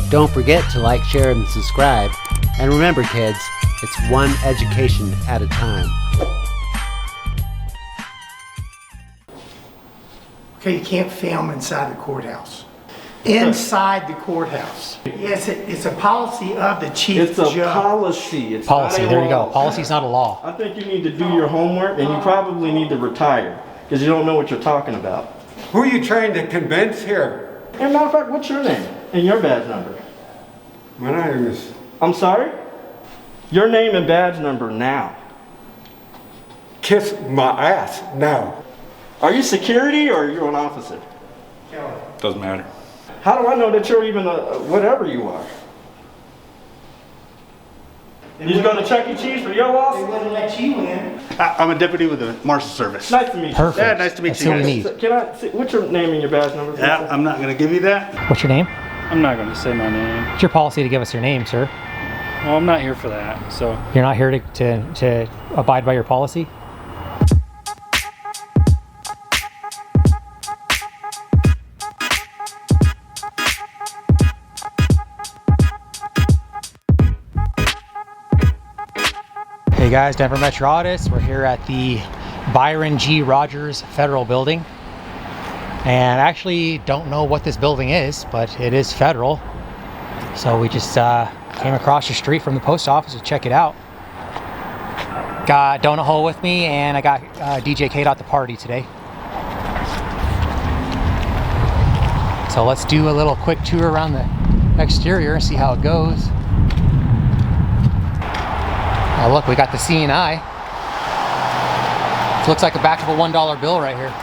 Don't forget to like, share, and subscribe. And remember, kids, it's one education at a time. Okay, you can't film inside the courthouse. Inside the courthouse. Yes, it's a policy of the chief It's a judge. policy. It's Policy, not a there you go. law. Policy's not a law. I think you need to do your homework, and you probably need to retire because you don't know what you're talking about. Who are you trying to convince here? As a matter of fact, what's your name and your badge number? My name is... I'm sorry? Your name and badge number now. Kiss my ass now. Are you security or are you an officer? Doesn't matter. How do I know that you're even a whatever you are? You just go to Chuck E. Cheese for your They loss? wouldn't let you in. I'm a deputy with the Marshal Service. Nice to meet you. Perfect. Yeah, nice to meet That's you who we guys. need. Can I see, what's your name and your badge number? Yeah, I'm not going to give you that. What's your name? I'm not going to say my name. It's your policy to give us your name, sir. Well, I'm not here for that, so. You're not here to abide by your policy? Hey guys, Denver Metro Audits. We're here at the Byron G. Rogers Federal Building. And I actually don't know what this building is, but it is federal. So we just came across the street from the post office to check it out. Got Donut Hole with me, and I got DJ Kate at the party today. So let's do a little quick tour around the exterior and see how it goes. Oh look, we got the C&I. Looks like the back of a $1 bill right here.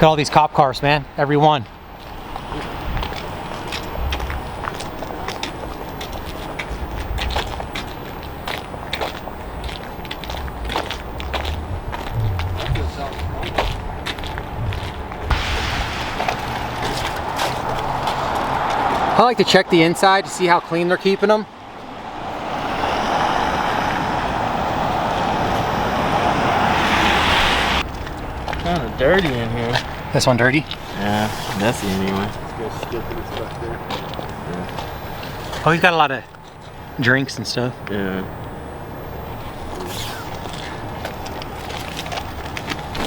Look at all these cop cars, man. Every one. I like to check the inside to see how clean they're keeping them. Kind of dirty in here. This one dirty? Yeah, messy anyway. Oh, he's got a lot of drinks and stuff. Yeah.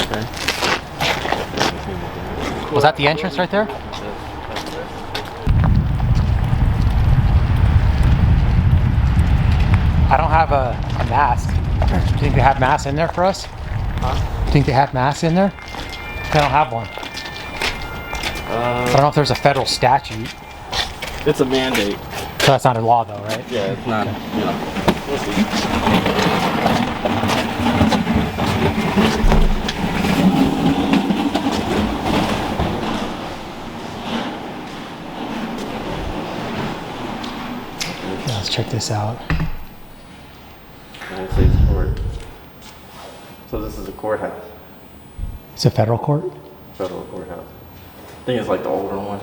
Okay. Was that the entrance right there? I don't have a mask. Do you think they have masks in there for us? Huh? Do you think they have masks in there? They don't have one. I don't know if there's a federal statute. It's a mandate. So that's not a law though, right? Yeah, it's not, you know. We'll see. Yeah, let's check this out. United States Court. So this is a courthouse. It's a federal court? Federal courthouse. I think it's like the older one.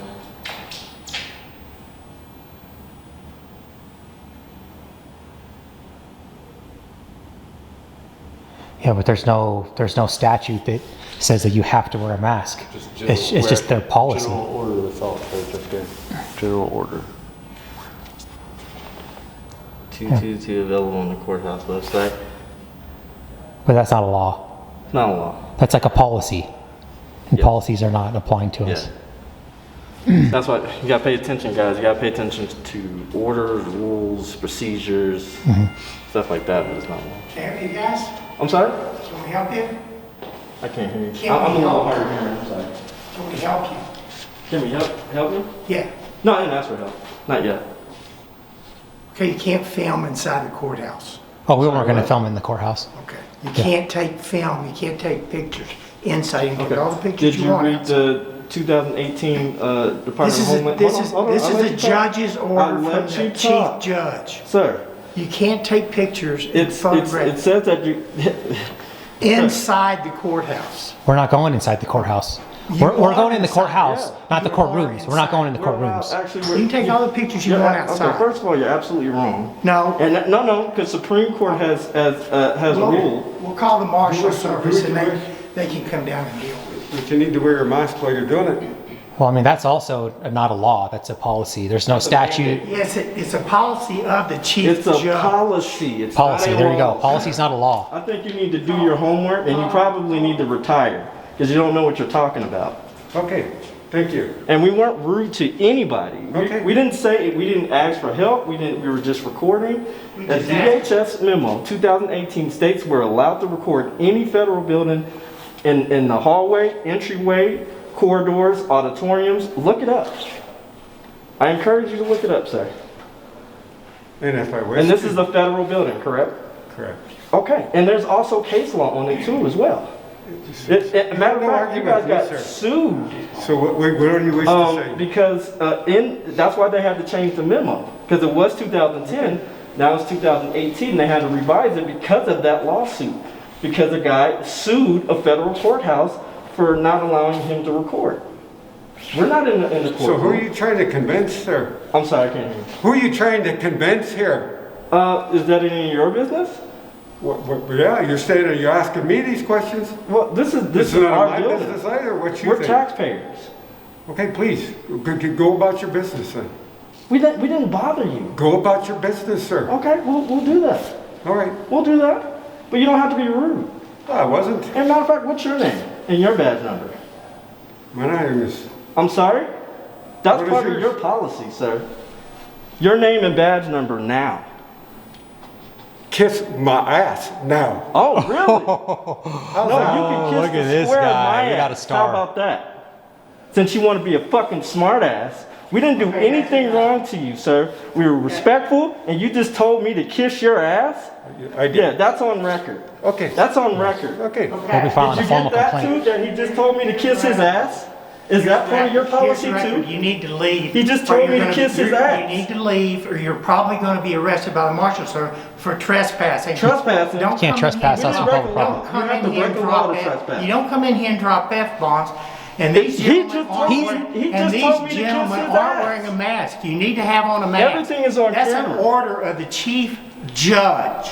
Yeah, but there's no statute that says that you have to wear a mask. It's just their policy. General order, that's all it says right there. General order. 222 available on the courthouse website. But that's not a law. It's not a law. That's like a policy. And Yeah. policies are not applying to us. That's why you gotta pay attention, guys. You gotta pay attention to orders, rules, procedures, stuff like that, but it's not law. Hey guys, I'm sorry? Can we help you? I can't hear you. Can't I'm a we little help? hard of hearing, I'm sorry. Can we help you? Can we help you? Yeah. No, I didn't ask for help. Not yet. Okay, you can't film inside the courthouse. Oh, we weren't going to film in the courthouse. Okay. You can't take film, you can't take pictures inside. You can take all the pictures Did you you want. read the 2018 Department of Homeland? This Hold on, is I'll let the you talk. judge's order I'll from let the you chief talk. judge. Sir, You can't take pictures and it photograph says that you... inside the courthouse. We're not going inside the courthouse. You We're are going in the inside, courthouse, yeah. not the You are courtrooms. We're not going in the We're allowed- courtrooms. Actually, You can take all the pictures you want outside. Okay, first of all, you're absolutely wrong. No. And no, because Supreme Court has ruled. We'll call the marshal Who- service and who- they can come down and deal with it. But you need to wear your mask while you're doing it. Well, I mean, that's also not a law. That's a policy. There's no statute. Yes, it's a policy of the chief It's a judge. policy. It's Policy, not a there you go. law. Policy's not a law. I think you need to do your homework, and you probably need to retire because you don't know what you're talking about. Okay, thank you. And we weren't rude to anybody. Okay. We didn't say, we didn't ask for help. We were just recording. We The just asked. DHS memo 2018 states we're allowed to record any federal building in the hallway, entryway, corridors, auditoriums. Look it up. I encourage you to look it up, sir. And if I wish And this to- is a federal building, correct? Correct. Okay. And there's also case law on it too as well. Matter of No fact, you argument, guys yes, got sir. sued. So what do you wish to say? Because that's why they had to change the memo, because it was 2010, now it's 2018, they had to revise it because of that lawsuit, because a guy sued a federal courthouse for not allowing him to record. We're not in the So courtroom. who are you trying to convince, sir? I'm sorry, I can't hear you. Who are you trying to convince here? Is that any of your business? Yeah, you're asking me these questions? Well, this This is is not our my building. business either, what you We're think. taxpayers. Okay, please, go about your business then. We didn't bother you. Go about your business, sir. Okay, we'll do that. All right. We'll do that. But you don't have to be rude. I wasn't. And matter of fact, what's your name and your badge number? My name is, I'm sorry? That's What is part of yours? your policy, sir. Your name and badge number now. kiss my ass now. Oh, really? No, you can kiss look the at this square of guy. my We got a ass. star. How about that? Since you want to be a fucking smart ass. We didn't do anything wrong to you, sir. We were respectful, and you just told me to kiss your ass? I did. Yeah, that's on record. Okay. That's on record. Okay. We'll be filing Did a you formal get that complaint. too, that he just told me to kiss his ass? Is that part of your policy Here's the record. too? You need to leave. He just or told you're me to gonna- kiss his you're- ass. You need to leave, or you're probably going to be arrested by the marshal service for trespassing. Trespassing? Don't You can't come trespass in here- us on don't public property. come You have in to here break and the law drop to F- trespass. You don't come in here and drop F-bombs. And these He gentlemen just aren't told wearing- me- he and just these told me to kiss gentlemen his aren't ass. wearing a mask. You need to have on a mask. Everything is on That's camera. an order of the chief judge.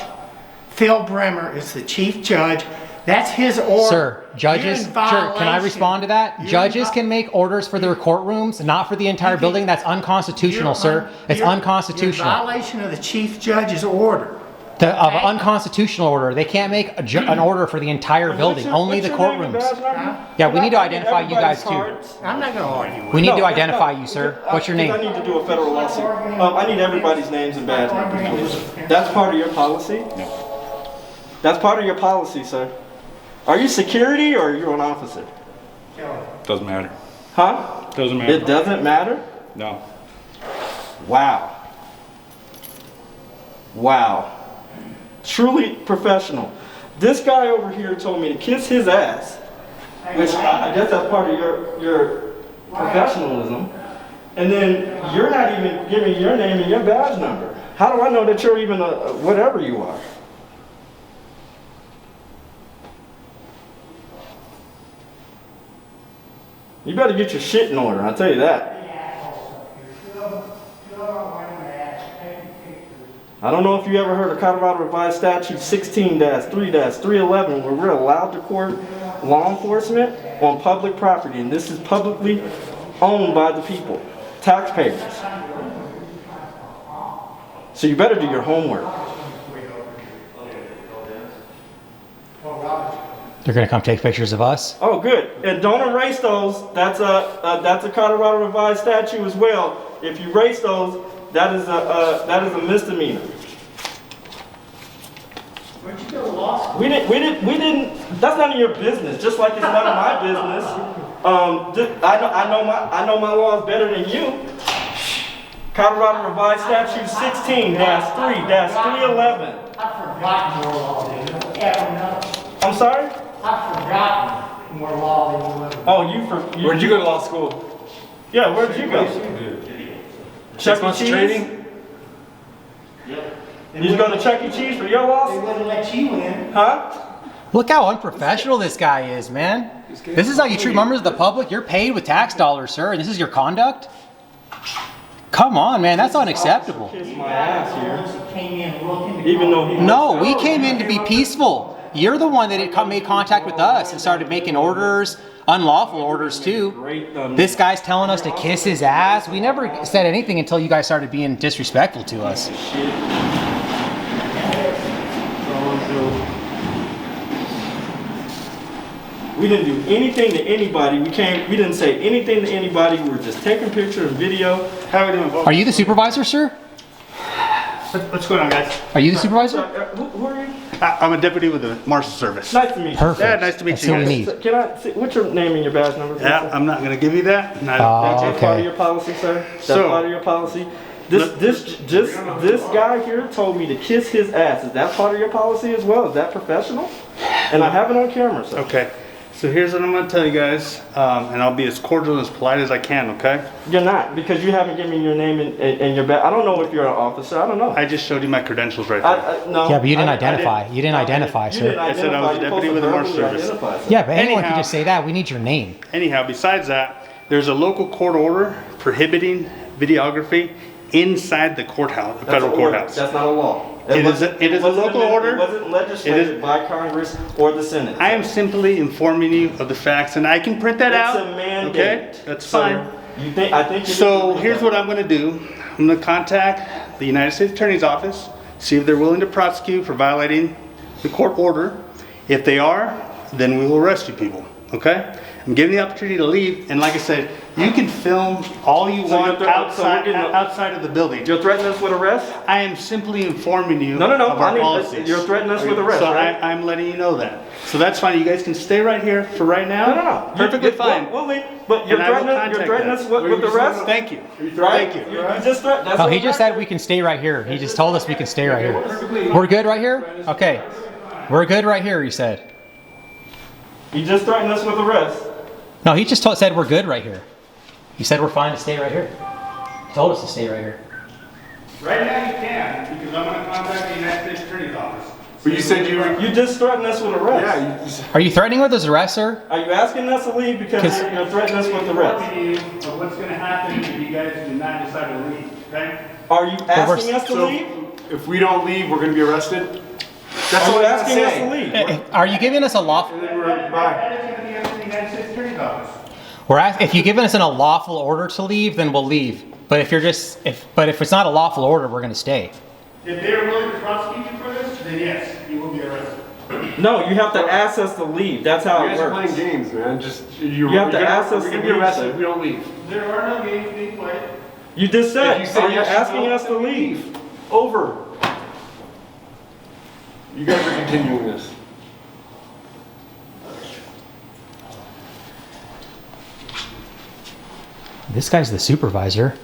Phil Bremer is the chief judge. That's his order. Sir, judges, You're in sir, can I violation. respond to that? You're in Judges vi- can make orders for their courtrooms, not for the entire building. That's unconstitutional, sir. It's You're in unconstitutional. violation of the chief judge's order. Of an unconstitutional order. They can't make an order for the entire building, only the What's your name and courtrooms. badge number? Yeah, we need to I need identify you guys everybody's too. cards. I'm not going to argue with We need No, to that's identify not- you, sir. What's your name? I need to do a federal lawsuit. I need everybody's names and badge numbers, please. That's part of your policy? No. That's part of your policy, sir. Are you security or you're an officer? Doesn't matter. Huh? Doesn't matter. It doesn't matter? No. Wow. Wow. Truly professional. This guy over here told me to kiss his ass, which I guess that's part of your professionalism. And then you're not even giving your name and your badge number. How do I know that you're even a whatever you are? You better get your shit in order, I'll tell you that. I don't know if you ever heard of Colorado Revised Statute 16-3-311, where we're allowed to court law enforcement on public property, and this is publicly owned by the people, taxpayers. So you better do your homework. They're going to come take pictures of us. Oh, good. And don't erase those. That's a Colorado Revised Statute as well. If you erase those, that is a misdemeanor. Where'd you go to law school? We didn't, that's none of your business, just like it's none of my business. I know my laws better than you. Colorado Revised Statute 16-3-311. I've forgotten more law than you ever know. I'm sorry? I've forgotten more law than you ever know. Oh, Where'd you go to law school? Yeah, where'd you go? 6 months Chuck E. Cheese? training? You go to Chuck E. Cheese for your They laws? wouldn't let you in. Huh? Look how unprofessional this guy is, man. This is how you treat members of the public? You're paid with tax dollars, sir, and this is your conduct? Come on, man, that's unacceptable. Kiss my ass here. He came in looking to Even though he. No, we came in to be peaceful. You're the one that made contact with us and started making orders, unlawful orders too. This guy's telling us to kiss his ass. We never said anything until you guys started being disrespectful to us. We didn't do anything to anybody. We didn't say anything to anybody. We were just taking picture and video. How are we doing, folks? Are you the supervisor, sir? What's going on, guys? Are you the supervisor? Who are you? I'm a deputy with the Marshal Service. Nice to meet you. Perfect. Yeah, nice to meet That's you who we guys. need. Can I see, what's your name and your badge number? please, Yeah, sir? I'm not going to give you that. That's part of okay. your policy, sir. That's So- part of your policy. This guy here told me to kiss his ass. Is that part of your policy as well? Is that professional? And I have it on camera, sir. Okay. So here's what I'm going to tell you guys, and I'll be as cordial and as polite as I can, okay? You're not, because you haven't given me your name and your badge. I don't know if you're an officer. I don't know. I just showed you my credentials right there. No. Yeah, but you didn't I identify. You didn't identify, You sir. didn't I said I was a identify. deputy You're with the supposed Marshal to Service. verbally identify, sir. Yeah, but anyone can Anyhow- just say that. We need your name. Anyhow, besides that, there's a local court order prohibiting videography inside the courthouse, the That's federal an order. courther. That's not a law. It is a local order. It wasn't legislated by Congress or the Senate. I am simply informing you of the facts, and I can print that out. It's a mandate. Okay, that's sir. fine. I think you So need to here's what I'm going to do. I'm going to contact the United States Attorney's Office, see if they're willing to prosecute for violating the court order. If they are, then we will arrest you people. Okay? I'm giving the opportunity to leave, and like I said, you can film all you So want you're outside of the building. You're threatening us with arrest? I am simply informing you No. of our I need- policies. You're threatening us with arrest, So right? I'm letting you know that. So that's fine. You guys can stay right here for right now. No. Perfectly fine. We'll leave. But you're And I will threatening contact us them. with arrest? Thank you. Right? Thank you. You just threatened. That's No, what he just said we can stay right here. He just told us we can stay right here. We're good right here? Okay. We're good right here, he said. You just threatened us with arrest. No, he just said we're good right here. He said we're fine to stay right here. He told us to stay right here. Right now you can, because I'm going to contact the United States Attorney's Office. But you said you were. You just threatened us with arrest. Yeah, you said. Are you threatening with his arrest, sir? Are you asking us to leave because you're threatening us with arrest? Informing you of what's going to happen if you guys do not decide to leave, okay? Are you asking us to So leave? if we don't leave, we're going to be arrested? That's Are all you I gotta asking us to say. leave? Are you giving us a lawful? And then we're bye. That is going to be up to the United States Attorney's Office. If you're giving us an unlawful order to leave, then we'll leave. But if it's not a lawful order, we're going to stay. If they're willing to prosecute you for this, then yes, you will be arrested. No, you have to ask us to leave. That's how You it guys are works. playing games, man. Just You have to ask us We're to going to be leave, arrested sir. if we don't leave. There are no games being played. You just said, If you say are you yes, asking no, us to then we leave? Over. You guys are continuing this. This guy's the supervisor.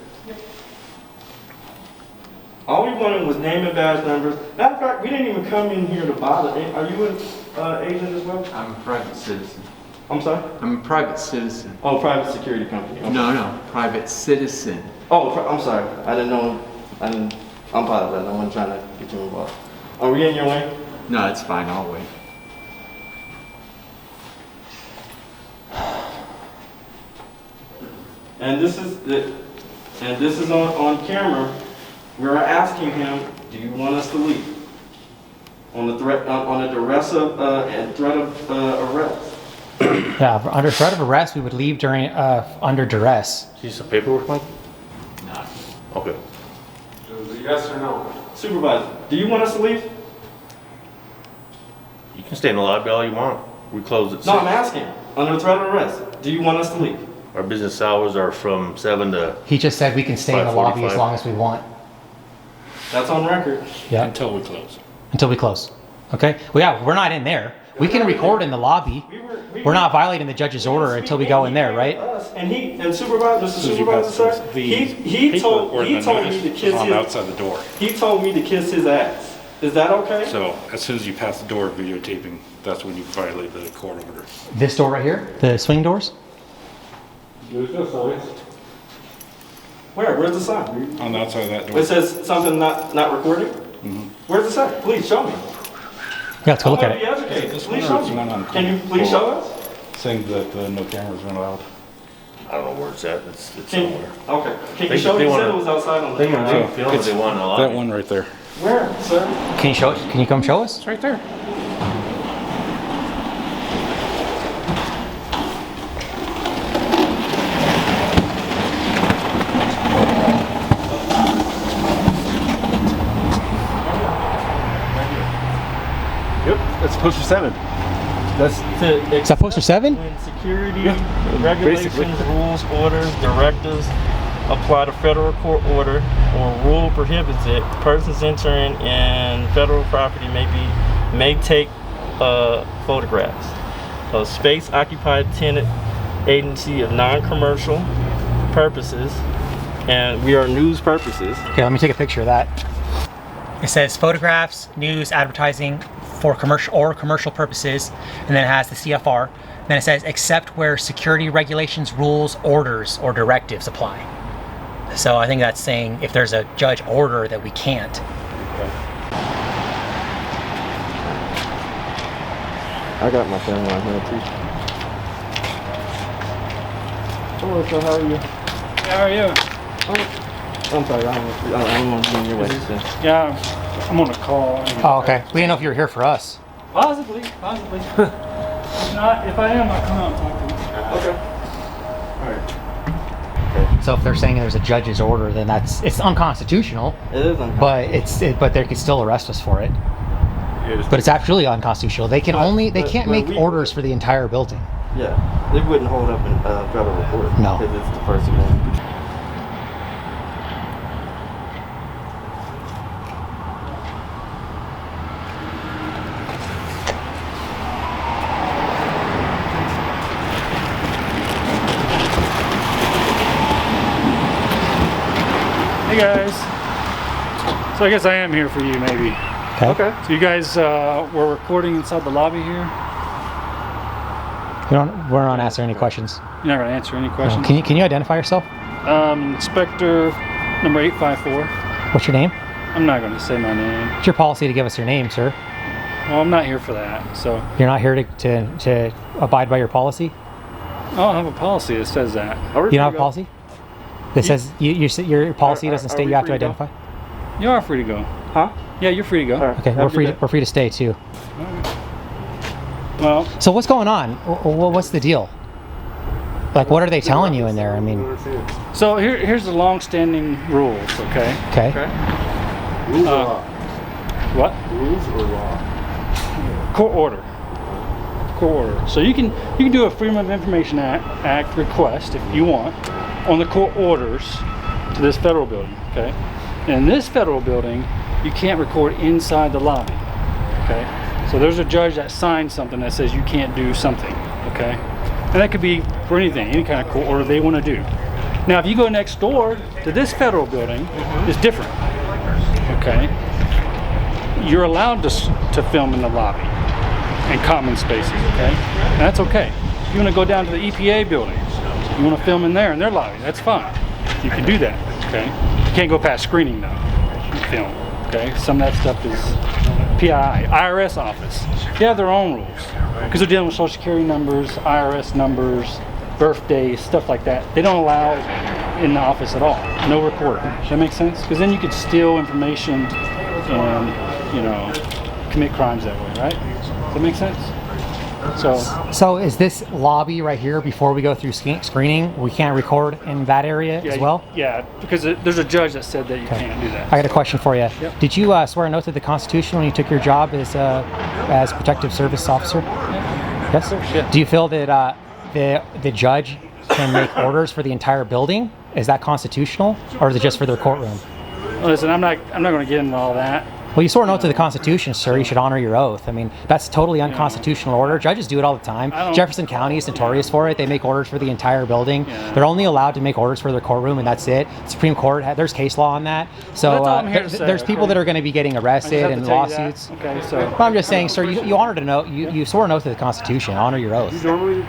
All we wanted was name and badge numbers. Matter of fact, we didn't even come in here to bother. Are you an agent as well? I'm a private citizen. I'm sorry? I'm a private citizen. Oh, private security company. Okay. No, private citizen. Oh, I'm sorry. I didn't know. I apologize. I wasn't trying to get you involved. Are we in your way? No, it's fine, I'll wait. And this is on camera. We're asking him, do you want us to leave? On the threat, on a duress of, and threat of arrest. Yeah, under threat of arrest, we would leave during under duress. See some paperwork, Mike? No. Okay. Is it yes or no? Supervisor, do you want us to leave? You can stay in the lobby all you want. We close at 6. No, I'm asking. Under threat of arrest, do you want us to leave? Our business hours are from 7 to... He just said we can stay in the lobby as 5:45. long as we want. That's on record. Yeah, Until we close. until we close. Okay. Well, yeah, we're not in there. We can record in the lobby. We're not violating the judge's order until we go in there, right? And supervisor, Mr. Supervisor, sir, he told me to kiss on his, outside the door. he told me to kiss his ass. Is that okay? So as soon as you pass the door videotaping, that's when you violate the court order. This door right here, the swing doors. There's no signs. Where's the sign? On the outside of that door. It says something not recorded? Where's the sign? Please show me. Yeah, let's go look I at want to it. be educated. This Please one show or this one on me. the Can you corner? please show us? Saying that no cameras are allowed. I don't know where it's at. It's Can, somewhere. okay. Can They- you show me? they You wanna- said it was outside on the They can camera. film if they want a lot. That one right there. Where, sir? Can you show it? Can you come show us? It's right there. Yep, that's poster 7. That's Is that poster 7? When security regulations, rules, orders, directives apply to federal court order or rule prohibits it, persons entering in federal property may take photographs of space occupied tenant agency of non-commercial purposes, and we are news purposes. Okay, let me take a picture of that. It says photographs, news, advertising for commercial purposes, and then it has the CFR. Then it says except where security regulations, rules, orders, or directives apply. So I think that's saying if there's a judge order that we can't. I got my camera on here too. Hello, sir, how are you? How are you? I'm sorry, I don't want to be in your way. So. Yeah, I'm on a call. Oh, okay. We didn't know if you were here for us. Possibly. If not, if I am, I'll come out and talk to you. Okay. So if they're saying there's a judge's order, then it's unconstitutional. It isn't. But they could still arrest us for it. But it's actually unconstitutional. They can't make orders for the entire building. Yeah, they wouldn't hold up in federal court. No. Because it's the First Amendment. Hey guys. So I guess I am here for you, maybe. Okay. So you guys were recording inside the lobby here? We're not answering any questions. You're not going to answer any No. questions? Can you identify yourself? Inspector number 854. What's your name? I'm not going to say my name. It's your policy to give us your name, sir. Well, I'm not here for that, so You're not here to abide by your policy? I don't have a policy that says that. You don't have a policy? That says your policy doesn't state you have to identify? You are free to go. Huh? Yeah, you're free to go. Okay, we're free to stay too. Well, So what's going on? What's the deal? Like, what are they telling you in there? I mean, so here's the long-standing rules, okay? okay. rules or law. What? Rules or law. Court order. Court order. So you can do a Freedom of Information Act request if you want on the court orders to this federal building, okay? And in this federal building, you can't record inside the lobby, okay? So there's a judge that signs something that says you can't do something, okay? And that could be for anything, any kind of court order they want to do. Now, if you go next door to this federal building, it's different, okay? You're allowed to film in the lobby and common spaces, okay? And that's okay. If you want to go down to the EPA building, you want to film in there in their lobby, that's fine. You can do that, okay? You can't go past screening though, film, okay? Some of that stuff is PII, IRS office. They have their own rules because they're dealing with social security numbers, IRS numbers, birthdays, stuff like that. They don't allow it in the office at all. No recording. Does that make sense? Because then you could steal information and, commit crimes that way, right? Does that make sense? So is this lobby right here before we go through screening? We can't record in that area as well? Yeah, because there's a judge that said that you can't do that. I got a question for you. Yep. Did you swear an oath to the Constitution when you took your job as protective service officer? Yes. Yeah. Do you feel that the judge can make orders for the entire building? Is that constitutional, or is it just for their courtroom? Listen, I'm not going to get into all that. Well, you swore an oath to the Constitution, sir. You should honor your oath. I mean, that's totally unconstitutional order. Judges do it all the time. Jefferson County is notorious for it. They make orders for the entire building. Yeah. They're only allowed to make orders for their courtroom, and that's it. Supreme Court, there's case law on that. So Well, that's all I'm here to say, there's people okay? that are going to be getting I just arrested have to and tell you that. lawsuits. Okay, so. Well, I'm just saying, sir, you honored an oath. You swore an oath to the Constitution. Honor your oath. You normally,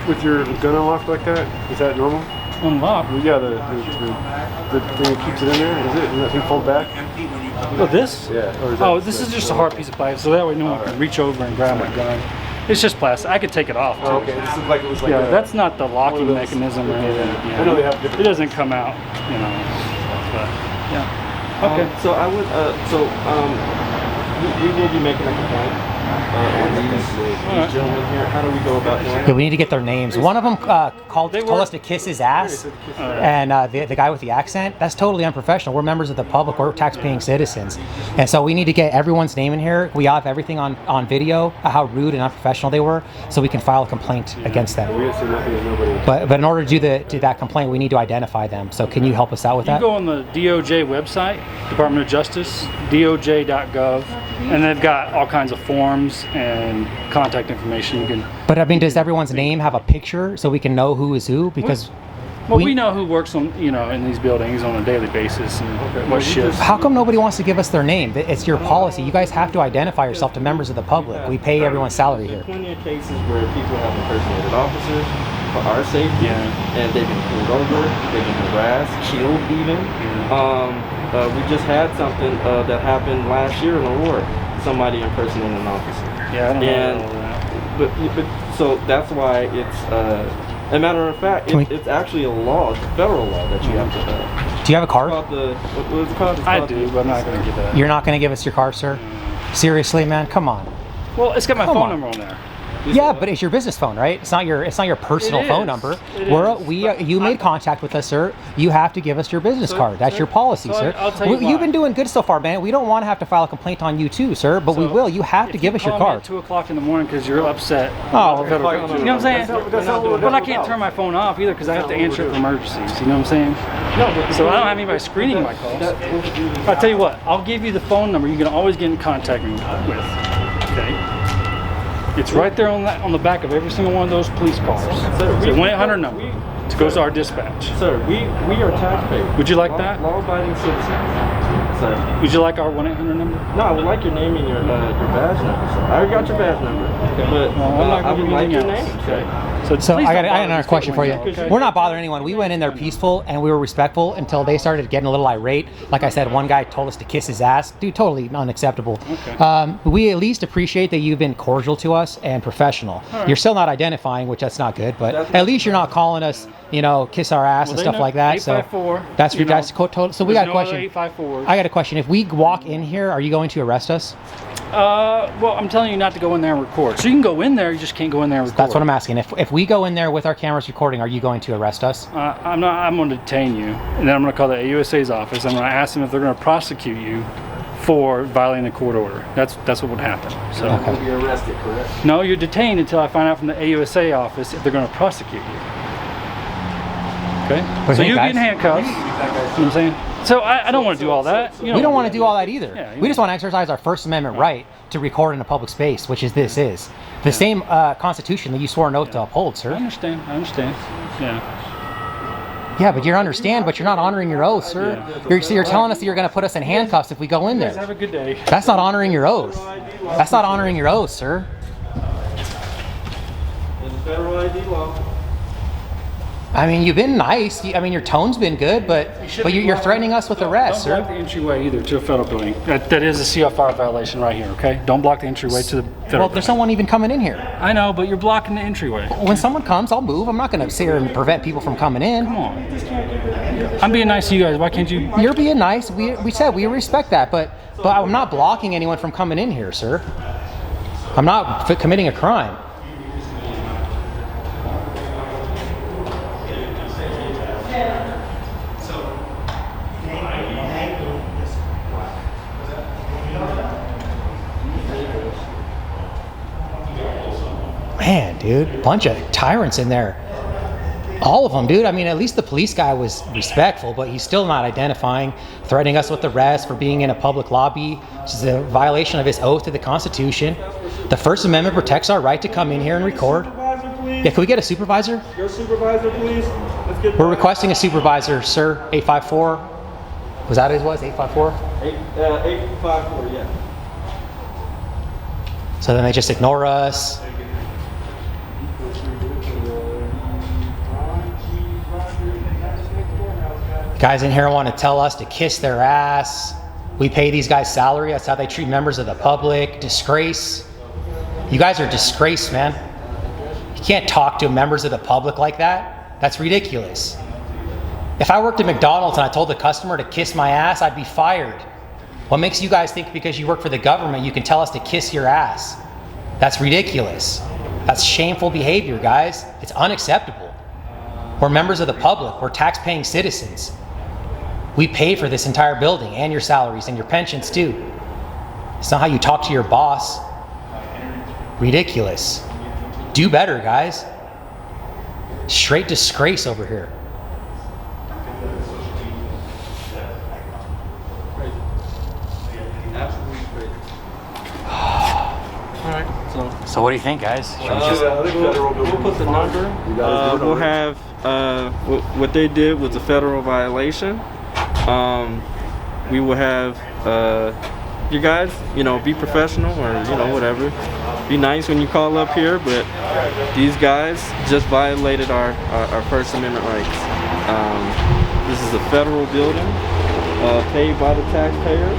with your gun unlocked like that, is that normal? Unlocked? Well, yeah, the thing that keeps it in there, is it? And that thing fold back? Oh, this? Yeah. Or is Oh, that- this is just a hard piece of plastic, so that way no one can reach over and grab my gun. It's just plastic. I could take it off, too. Oh, okay, this is like it was like Yeah, a, that's not the locking one of those- mechanism or anything. Yeah. I know they have different- It doesn't come out, you know. But, yeah. Okay. So I would, we will be making a complaint on these gentlemen here. How do we go about doing Yeah, it? we need to get their names. One of them told us to kiss his ass, and the guy with the accent, that's totally unprofessional. We're members of the public, we're tax-paying citizens. And so we need to get everyone's name in here. We have everything on video, how rude and unprofessional they were, so we can file a complaint against them. we didn't say nothing to nobody. But in order to do that complaint, we need to identify them. So can you help us out with You that? go on the DOJ website, Department of Justice, doj.gov, and they've got all kinds of forms and contact information. You can. But I mean, does everyone's name have a picture so we can know who is who? Because Well, we know who works on, in these buildings on a daily basis and what shifts. how come nobody wants to give us their name? It's your policy. You guys have to identify yourself to members of the public. We pay everyone's salary here. Plenty of cases where people have impersonated officers for our safety, and they've been pulled over, they've been harassed, killed even. We just had something that happened last year in Aurora. Somebody impersonating an officer. Yeah, I don't know And all that. but so that's why it's a matter of fact, it's actually a law, it's a federal law that you have to. Do you have a card? What is it called? It's I called do, but I'm not going to give that. You're not going to give us your card, sir? Seriously, man? Come on. Well, it's got my Come phone on. number on there. Yeah, but it's your business phone, right? It's not your personal It phone is. number. It is. You made contact with us, sir. You have to give us your business card. That's your policy, so sir. I'll tell you why. You've been doing good so far, man. We don't want to have to file a complaint on you too, sir, but we will. You have to give us your Call me card. at 2 o'clock in the morning because you're upset. Oh, about the federal government. You know what I'm saying? But I can't turn my phone off either because I have to answer it for emergencies. You know what I'm saying? So I don't have anybody screening my calls. I'll tell you what. I'll give you the phone number you can always get in contact with. Okay. It's right there on the back of every single one of those police cars. It's a 1-800 number. It goes to our dispatch. Sir, we are taxpayers. Would you like that? Law-abiding citizens. Sir. Would you like our 1-800 number? No, I would like your name and your badge number, sir. I already got your badge number. Okay. But I'm not I going to would give you like your anything name. else. Okay. So please I got don't bother another me. question for you. Okay. We're not bothering anyone. We went in there peaceful and we were respectful until they started getting a little irate. Like I said, one guy told us to kiss his ass. Dude, totally unacceptable. Okay. We at least appreciate that you've been cordial to us and professional. right. You're still not identifying, which that's not good, but at least you're not calling us, kiss our ass and they stuff know. like that. 854, So that's you know, total. So we got There's a no other question. 854s. I got a question. If we walk in here, are you going to arrest us? Well, I'm telling you not to go in there and record. So you can go in there, you just can't go in there and record. That's what I'm asking. If we go in there with our cameras recording, are you going to arrest us? I'm not. I'm going to detain you, and then I'm going to call the AUSA's office. I'm going to ask them if they're going to prosecute you for violating the court order. That's what would happen. So You'll be arrested, correct? no, you're detained until I find out from the AUSA office if they're going to prosecute you. Okay. But So hey, you get guys- in handcuffs. You know what I'm saying? So I don't want to do all that. We don't want to do all that either. Yeah, We just want to exercise our First Amendment right to record in a public space, which is the same Constitution that you swore an oath to uphold, I sir. understand. Yeah. Yeah, but you understand, but you're not honoring your oath, sir. You're telling us that you're going to put us in handcuffs if we go in You guys have there. a good day. That's not honoring your oath. That's not honoring your oath, sir. It's a federal ID law. I mean, you've been nice. I mean, your tone's been good, but you're threatening us with arrest, Don't block sir. the entryway either to a federal building. That is a CFR violation right here, okay? Don't block the entryway to the federal Well, there's no one even coming in here. I know, but you're blocking the entryway. When someone comes, I'll move. I'm not going to sit here and prevent people from coming in. Come on. I'm being nice to you guys. Why can't you? You're being nice. We said we respect that, but I'm not blocking anyone from coming in here, sir. I'm not committing a crime. Man, dude, bunch of tyrants in there. All of them, dude. I mean, at least the police guy was respectful, but he's still not identifying, threatening us with arrest for being in a public lobby, which is a violation of his oath to the Constitution. The First Amendment protects our right to come in here and record. Yeah, can we get a supervisor? Your supervisor, please. Let's get We're requesting a supervisor, sir. 854. Was that what it was? 854? 854, yeah. So then they just ignore us. Guys in here want to tell us to kiss their ass. We pay these guys salary. That's how they treat members of the public. Disgrace. You guys are disgraced, man. You can't talk to members of the public like that. That's ridiculous. If I worked at McDonald's and I told the customer to kiss my ass, I'd be fired. What makes you guys think because you work for the government, you can tell us to kiss your ass? That's ridiculous. That's shameful behavior, guys. It's unacceptable. We're members of the public. We're tax-paying citizens. We pay for this entire building and your salaries and your pensions too. It's not how you talk to your boss. Ridiculous. Do better, guys. Straight disgrace over here. So what do you think, guys? We'll put the number. We'll have what they did was a federal violation. We will have you guys, be professional or whatever. Be nice when you call up here, but these guys just violated our First Amendment rights. This is a federal building paid by the taxpayers,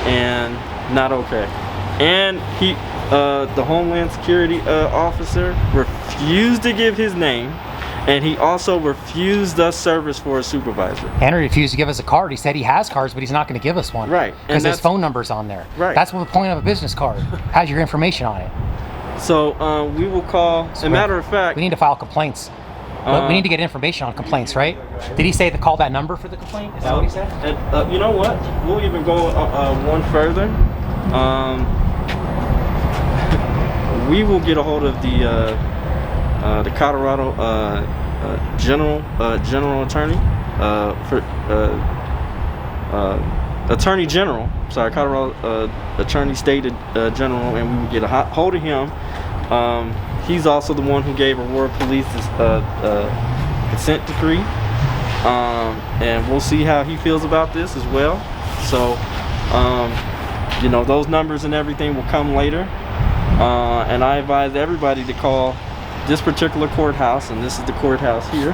and not okay. And the Homeland Security officer refused to give his name, and he also refused us service for a supervisor. And he refused to give us a card. He said he has cards, but he's not going to give us one. Right. Because his phone number's on there. Right. That's what the point of a business card. Has your information on it. So we will call, as a matter of fact... We need to file complaints. We need to get information on complaints, right? Did he say to call that number for the complaint? Is that what he said? And, you know what? We'll even go one further. We will get a hold of the Colorado general attorney attorney general. Sorry, Colorado attorney state general, and we will get a hold of him. He's also the one who gave Aurora Police this consent decree, and we'll see how he feels about this as well. So, those numbers and everything will come later. And I advise everybody to call this particular courthouse, and this is the courthouse here.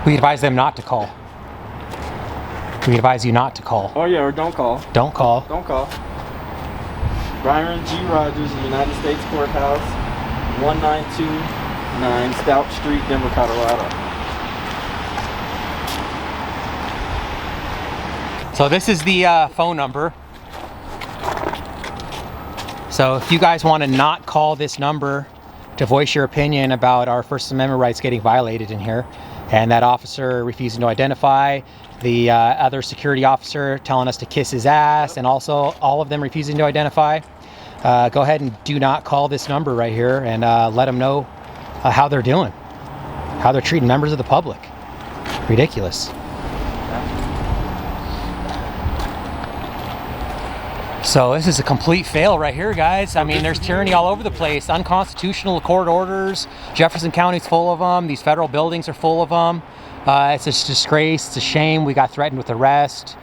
We advise them not to call. We advise you not to call. Oh yeah, or don't call. Don't call. Don't call. Byron G. Rogers, United States Courthouse, 1929 Stout Street, Denver, Colorado. So this is the phone number. So if you guys want to not call this number to voice your opinion about our First Amendment rights getting violated in here, and that officer refusing to identify, the other security officer telling us to kiss his ass, and also all of them refusing to identify, go ahead and do not call this number right here, and let them know how they're doing, how they're treating members of the public. Ridiculous. So this is a complete fail right here, guys. I mean, there's tyranny all over the place. Unconstitutional court orders. Jefferson County's full of them. These federal buildings are full of them. It's a disgrace. It's a shame. We got threatened with arrest.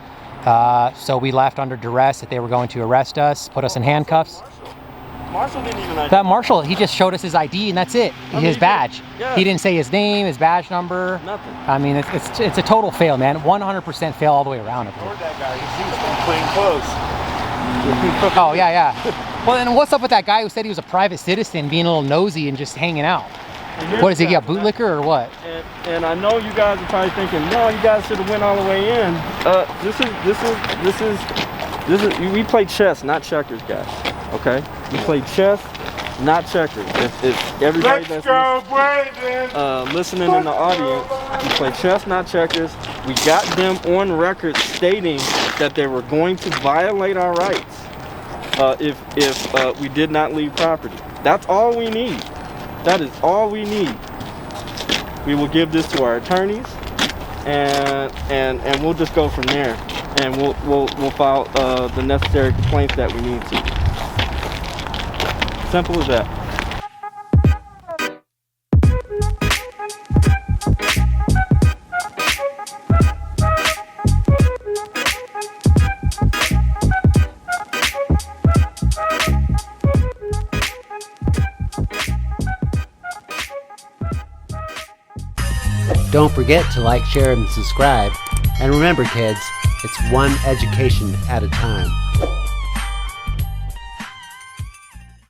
So we left under duress that they were going to arrest us, put us in handcuffs. Marshall didn't even identify. That Marshall, he just showed us his ID and that's it. His badge. He didn't say his name, his badge number. Nothing. I mean, it's a total fail, man. 100% fail all the way around. That guy, he's plain clothes. Oh, yeah. Well, then what's up with that guy who said he was a private citizen being a little nosy and just hanging out? What is he, got bootlicker or what? And I know you guys are probably thinking, no, you guys should have went all the way in. This is we play chess, not checkers, guys. Okay? We play chess, not checkers. If everybody that's listening in the audience, we play chess, not checkers. We got them on record stating that they were going to violate our rights if we did not leave property. That's all we need. That is all we need. We will give this to our attorneys, and we'll just go from there. And we'll file the necessary complaints that we need to. Simple as that. Don't forget to like, share, and subscribe. And remember, kids, it's one education at a time.